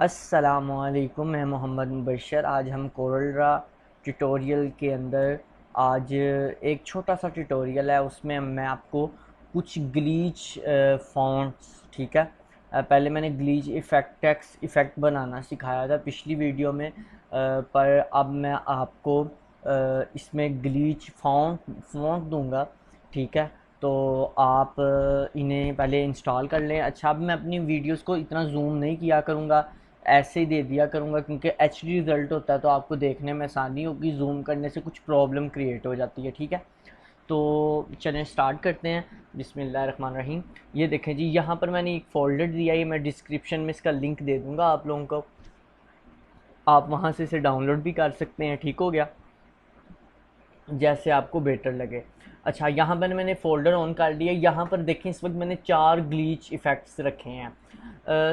अस्सलामुअलैकुम, मैं मोहम्मद मुबशर। आज हम कोरल ड्रा ट्यूटोरियल के अंदर आज एक छोटा सा ट्यूटोरियल है, उसमें मैं आपको कुछ ग्लीच फॉन्ट्स, ठीक है। पहले मैंने ग्लीच इफ़ेक्ट टेक्स्ट इफ़ेक्ट बनाना सिखाया था पिछली वीडियो में, पर अब मैं आपको इसमें ग्लीच फॉन्ट फॉन्ट दूंगा, ठीक है। तो आप इन्हें पहले इंस्टॉल कर लें। अच्छा, अब मैं अपनी वीडियोस को इतना जूम नहीं किया करूँगा, ऐसे ही दे दिया करूँगा, क्योंकि एचडी रिज़ल्ट होता है तो आपको देखने में आसानी होगी। जूम करने से कुछ प्रॉब्लम क्रिएट हो जाती है, ठीक है। तो चलें स्टार्ट करते हैं। बिस्मिल्लाहिर्रहमानिर्रहीम। ये देखें जी, यहाँ पर मैंने एक फ़ोल्डर दिया है, मैं डिस्क्रिप्शन में इसका लिंक दे दूँगा आप लोगों को, आप वहाँ से इसे डाउनलोड भी कर सकते हैं। ठीक हो गया, जैसे आपको बेटर लगे। अच्छा, यहाँ पर मैंने फ़ोल्डर ऑन कर लिया। यहाँ पर देखें, इस वक्त मैंने 4 ग्लीच इफ़ेक्ट्स रखे हैं।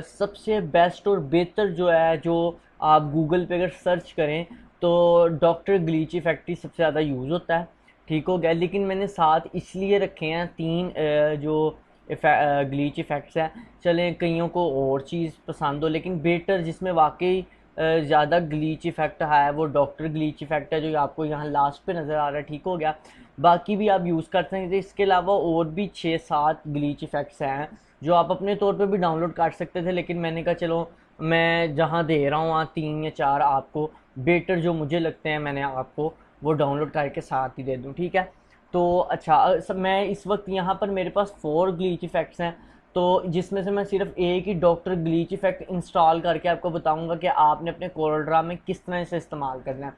सबसे बेस्ट और बेहतर जो है, जो आप गूगल पे अगर सर्च करें तो डॉक्टर ग्लीच इफ़ेक्ट ही सबसे ज़्यादा यूज़ होता है। ठीक हो गया, लेकिन मैंने साथ इसलिए रखे हैं 3 जो ग्लीच इफ़ेक्ट्स हैं। चलें, कईयों को और चीज़ पसंद हो, लेकिन बेटर जिसमें वाकई ज़्यादा ग्लीच इफ़ेक्ट है वो डॉक्टर ग्लीच इफ़ेक्ट है, जो आपको यहाँ लास्ट पे नज़र आ रहा है। ठीक हो गया, बाकी भी आप यूज़ कर सकते हैं। इसके अलावा और भी 6-7 ग्लीच इफ़ेक्ट्स हैं जो आप अपने तौर पे भी डाउनलोड कर सकते थे, लेकिन मैंने कहा चलो मैं जहाँ दे रहा हूँ वहाँ 3 या 4 आपको बेटर जो मुझे लगते हैं मैंने आपको वो डाउनलोड करके साथ ही दे दूँ, ठीक है। तो अच्छा, मैं इस वक्त यहाँ पर मेरे पास 4 ग्लीच इफ़ेक्ट्स हैं, तो जिसमें से मैं सिर्फ एक ही डॉक्टर ग्लीच इफ़ेक्ट इंस्टॉल करके आपको बताऊंगा कि आपने अपने कोरल ड्रा में किस तरह से इस्तेमाल करना है।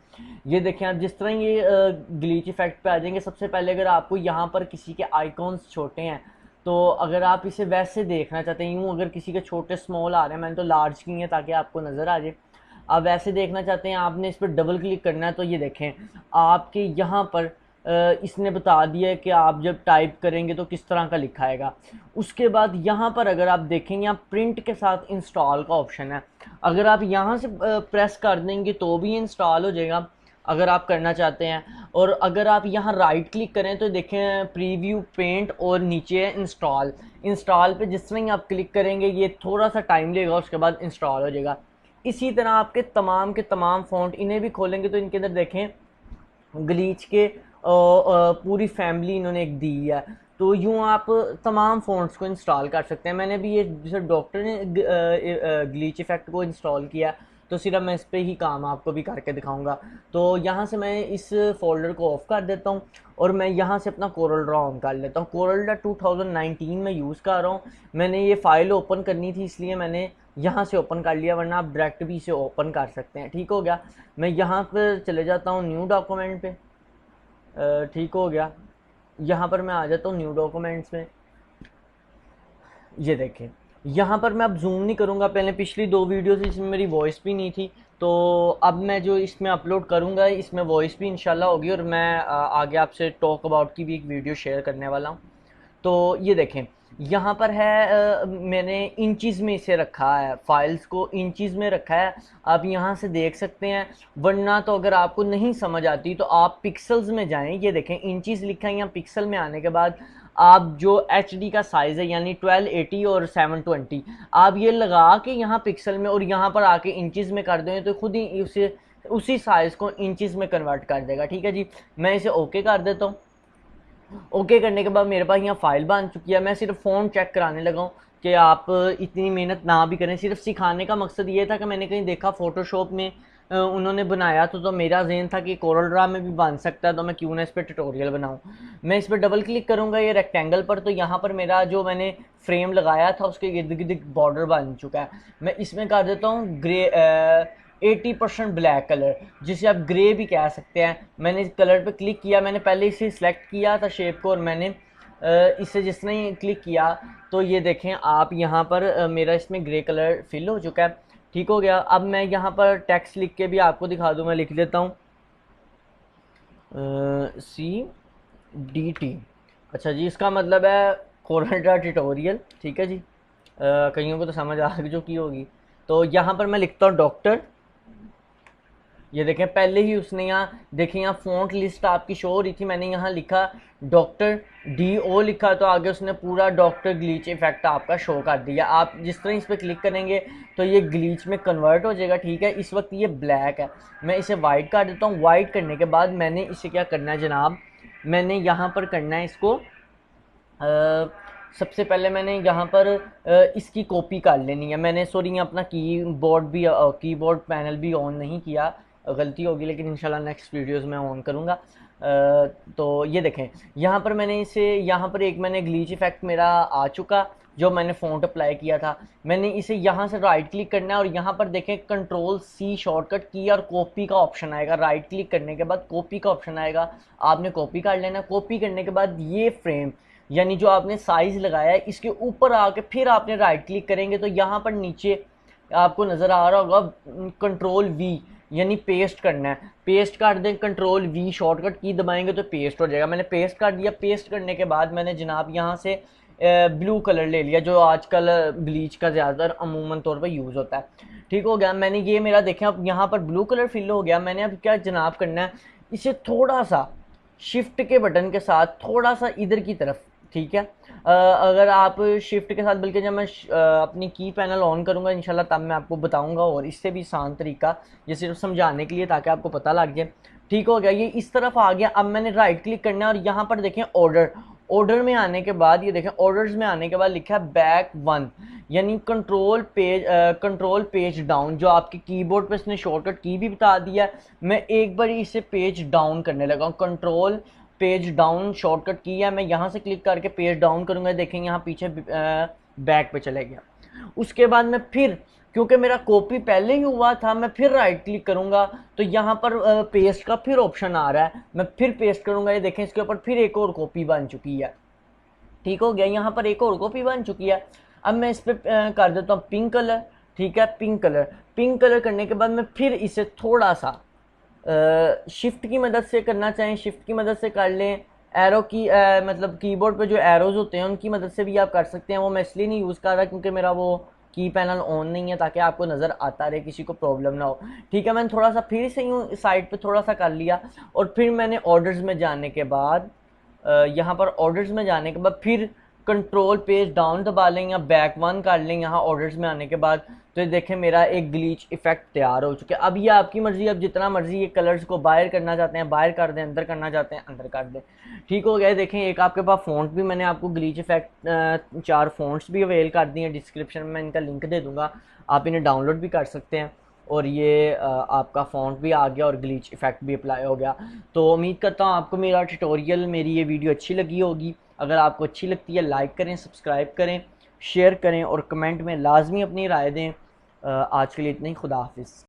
ये देखें, आप जिस तरह ये ग्लीच इफ़ेक्ट पे आ जाएंगे, सबसे पहले अगर आपको यहाँ पर किसी के आइकॉन्स छोटे हैं, तो अगर आप इसे वैसे देखना चाहते हैं, यूँ अगर किसी के छोटे स्मॉल आ रहे हैं, मैंने तो लार्ज की है ताकि आपको नज़र आ जाए। आप वैसे देखना चाहते हैं, आपने इस पर डबल क्लिक करना है। तो ये देखें, आपके यहाँ पर इसने बता दिया है कि आप जब टाइप करेंगे तो किस तरह का लिखा आएगा। उसके बाद यहाँ पर अगर आप देखेंगे, यहाँ प्रिंट के साथ इंस्टॉल का ऑप्शन है। अगर आप यहाँ से प्रेस कर देंगे तो भी इंस्टॉल हो जाएगा, अगर आप करना चाहते हैं। और अगर आप यहाँ राइट क्लिक करें तो देखें प्रीव्यू पेंट और नीचे है इंस्टॉल। इंस्टॉल पे जिस तरह ही आप क्लिक करेंगे ये थोड़ा सा टाइम लेगा, उसके बाद इंस्टॉल हो जाएगा। इसी तरह आपके तमाम के तमाम फ़ॉन्ट, इन्हें भी खोलेंगे तो इनके अंदर देखें ग्लीच के पूरी फैमिली इन्होंने एक दी है। तो यूँ आप तमाम फ़ॉन्ट्स को इंस्टॉल कर सकते हैं। मैंने भी ये जैसे डॉक्टर ने ग्लीच इफ़ेक्ट को इंस्टॉल किया, तो सिर्फ मैं इस पर ही काम आपको भी करके दिखाऊंगा। तो यहाँ से मैं इस फोल्डर को ऑफ कर देता हूँ और मैं यहाँ से अपना कोरल ड्रा ऑन कर लेता हूँ। कोरल ड्रा 2019 में यूज़ कर रहा हूँ। मैंने ये फ़ाइल ओपन करनी थी इसलिए मैंने यहाँ से ओपन कर लिया, वरना आप डायरेक्ट भी इसे ओपन कर सकते हैं। ठीक हो गया, मैं यहाँ पर चले जाता हूँ न्यू डॉक्यूमेंट पे। ठीक हो गया, यहाँ पर मैं आ जाता हूँ न्यू डॉक्यूमेंट्स में। ये देखें, यहाँ पर मैं अब जूम नहीं करूँगा, पहले पिछली 2 वीडियोस इसमें मेरी वॉइस भी नहीं थी, तो अब मैं जो इसमें अपलोड करूँगा इसमें वॉइस भी इंशाल्लाह होगी, और मैं आगे आपसे टॉक अबाउट की भी एक वीडियो शेयर करने वाला हूँ। तो ये देखें, यहाँ पर है मैंने इंचज़ में इसे रखा है, फाइल्स को इंचज़ में रखा है। आप यहाँ से देख सकते हैं, वरना तो अगर आपको नहीं समझ आती तो आप पिक्सल्स में जाएं। ये देखें इंचज़ लिखा है, यहाँ पिक्सल में आने के बाद आप जो एच डी का साइज़ है यानी 1280 और 720, आप ये लगा के यहाँ पिक्सल में और यहाँ पर आके इंचज़ में कर दें तो खुद ही उसे उसी साइज़ को इंचज़ में कन्वर्ट कर देगा। ठीक है जी, मैं इसे ओके कर देता हूँ। ओके करने के बाद मेरे पास यहाँ फाइल बन चुकी है। मैं सिर्फ फ़ोन चेक कराने लगा हूँ कि आप इतनी मेहनत ना भी करें। सिर्फ सिखाने का मकसद ये था कि मैंने कहीं देखा फ़ोटोशॉप में उन्होंने बनाया, तो मेरा ज़हन था कि कोरल ड्रा में भी बन सकता है, तो मैं क्यों ना इस पर ट्यूटोरियल बनाऊँ। मैं इस पर डबल क्लिक करूँगा ये रेक्टेंगल पर, तो यहाँ पर मेरा जो मैंने फ्रेम लगाया था उसके इर्द गिर्द बॉर्डर बन चुका है। मैं इसमें कर देता हूँ ग्रे 80% ब्लैक कलर, जिसे आप ग्रे भी कह सकते हैं। मैंने इस कलर पे क्लिक किया, मैंने पहले इसे सिलेक्ट किया था शेप को, और मैंने इसे जिस तरह ही क्लिक किया तो ये देखें आप यहाँ पर मेरा इसमें ग्रे कलर फिल हो चुका है। ठीक हो गया, अब मैं यहाँ पर टेक्स्ट लिख के भी आपको दिखा दूँ। मैं लिख देता हूँ CDT। अच्छा जी, इसका मतलब है कोरल ड्रा ट्यूटोरियल। ठीक है जी, कईयों को तो समझ आ जो की होगी। तो यहाँ पर मैं लिखता हूँ डॉक्टर ये देखें पहले ही उसने यहाँ देखें, यहाँ फ़ॉन्ट लिस्ट आपकी शो हो रही थी, मैंने यहाँ लिखा डॉक्टर DO लिखा, तो आगे उसने पूरा डॉक्टर ग्लीच इफेक्ट आपका शो कर दिया। आप जिस तरह इस पर क्लिक करेंगे तो ये ग्लीच में कन्वर्ट हो जाएगा। ठीक है, इस वक्त ये ब्लैक है, मैं इसे वाइट कर देता हूँ। वाइट करने के बाद मैंने इसे क्या करना है जनाब, मैंने यहाँ पर करना है इसको सबसे पहले मैंने यहाँ पर इसकी कॉपी कर लेनी है। मैंने सॉरी अपना कीबोर्ड पैनल भी ऑन नहीं किया, गलती होगी, लेकिन इंशाल्लाह नेक्स्ट वीडियोस में ऑन करूँगा। तो ये देखें यहाँ पर मैंने इसे यहाँ पर एक मैंने ग्लीच इफेक्ट मेरा आ चुका जो मैंने फ़ॉन्ट अप्लाई किया था। मैंने इसे यहाँ से राइट क्लिक करना है और यहाँ पर देखें Ctrl+C शॉर्टकट की और कॉपी का ऑप्शन आएगा। राइट क्लिक करने के बाद कॉपी का ऑप्शन आएगा, आपने कॉपी कर लेना। कॉपी करने के बाद ये फ्रेम यानी जो आपने साइज़ लगाया है इसके ऊपर आके फिर आपने राइट क्लिक करेंगे तो यहाँ पर नीचे आपको नज़र आ रहा होगा Ctrl+V यानी पेस्ट करना है। पेस्ट कर दें, Ctrl+V शॉर्टकट की दबाएंगे तो पेस्ट हो जाएगा। मैंने पेस्ट कर दिया। पेस्ट करने के बाद मैंने जनाब यहाँ से ब्लू कलर ले लिया जो आजकल ब्लीच का ज़्यादातर अमूमन तौर पर यूज़ होता है। ठीक हो गया, मैंने ये मेरा देखें अब यहाँ पर ब्लू कलर फिल हो गया। मैंने अब क्या जनाब करना है, इसे थोड़ा सा शिफ्ट के बटन के साथ थोड़ा सा इधर की तरफ, ठीक है, अगर आप शिफ्ट के साथ, बल्कि जब मैं अपनी की पैनल ऑन करूँगा इंशाल्लाह तब मैं आपको बताऊँगा और इससे भी आसान तरीका, ये सिर्फ समझाने के लिए ताकि आपको पता लग जाए। ठीक हो गया, ये इस तरफ आ गया। अब मैंने राइट क्लिक करना है और यहाँ पर देखें ऑर्डर में आने के बाद ये देखें ऑर्डर्स में आने के बाद लिखा है बैक 1 यानी कंट्रोल पेज डाउन, जो आपके कीबोर्ड पे इसने शॉर्टकट की भी बता दिया है। मैं एक बार इसे पेज डाउन करने लगा हूँ, कंट्रोल पेज डाउन शॉर्टकट की है। मैं यहाँ से क्लिक करके पेज डाउन करूँगा, देखेंगे यहाँ पीछे बैक पे चले गया। उसके बाद मैं फिर, क्योंकि मेरा कॉपी पहले ही हुआ था, मैं फिर राइट क्लिक करूँगा तो यहाँ पर पेस्ट का फिर ऑप्शन आ रहा है, मैं फिर पेस्ट करूँगा। ये देखें इसके ऊपर फिर एक और कॉपी बन चुकी है। ठीक हो गया, यहाँ पर एक और कॉपी बन चुकी है। अब मैं इस पर कर देता हूँ पिंक कलर। ठीक है, पिंक कलर करने के बाद मैं फिर इसे थोड़ा सा शिफ्ट की मदद से करना चाहें शिफ्ट की मदद से कर लें। एरो की मतलब कीबोर्ड पे जो एरोज होते हैं उनकी मदद से भी आप कर सकते हैं। वो मैं इसलिए नहीं यूज़ कर रहा क्योंकि मेरा वो की पैनल ऑन नहीं है, ताकि आपको नज़र आता रहे, किसी को प्रॉब्लम ना हो। ठीक है, मैंने थोड़ा सा फिर से यूँ साइड पे थोड़ा सा कर लिया और फिर मैंने ऑर्डर्स में जाने के बाद यहाँ पर ऑर्डर्स में जाने के बाद फिर कंट्रोल पेज डाउन दबा लें या बैक 1 कर लें यहाँ ऑर्डर्स में आने के बाद। तो ये देखें मेरा एक ग्लीच इफेक्ट तैयार हो चुका है। अब ये आपकी मर्जी, अब जितना मर्जी ये कलर्स को बाहर करना चाहते हैं बाहर कर दें, अंदर करना चाहते हैं अंदर कर दें। ठीक हो गया, देखें एक आपके पास फ़ॉन्ट भी, मैंने आपको ग्लीच इफेक्ट 4 फ़ॉन्ट्स भी अवेल कर दिए हैं। डिस्क्रिप्शन में मैं इनका लिंक दे दूँगा, आप इन्हें डाउनलोड भी कर सकते हैं। और ये आपका फ़ॉन्ट भी आ गया और ग्लीच इफेक्ट भी अप्लाई हो गया। तो उम्मीद करता हूँ आपको मेरा ट्यूटोरियल, मेरी ये वीडियो अच्छी लगी होगी। अगर आपको अच्छी लगती है लाइक करें, सब्सक्राइब करें, शेयर करें और कमेंट में लाजमी अपनी राय दें। आज के लिए इतना ही, खुदा हाफिज़।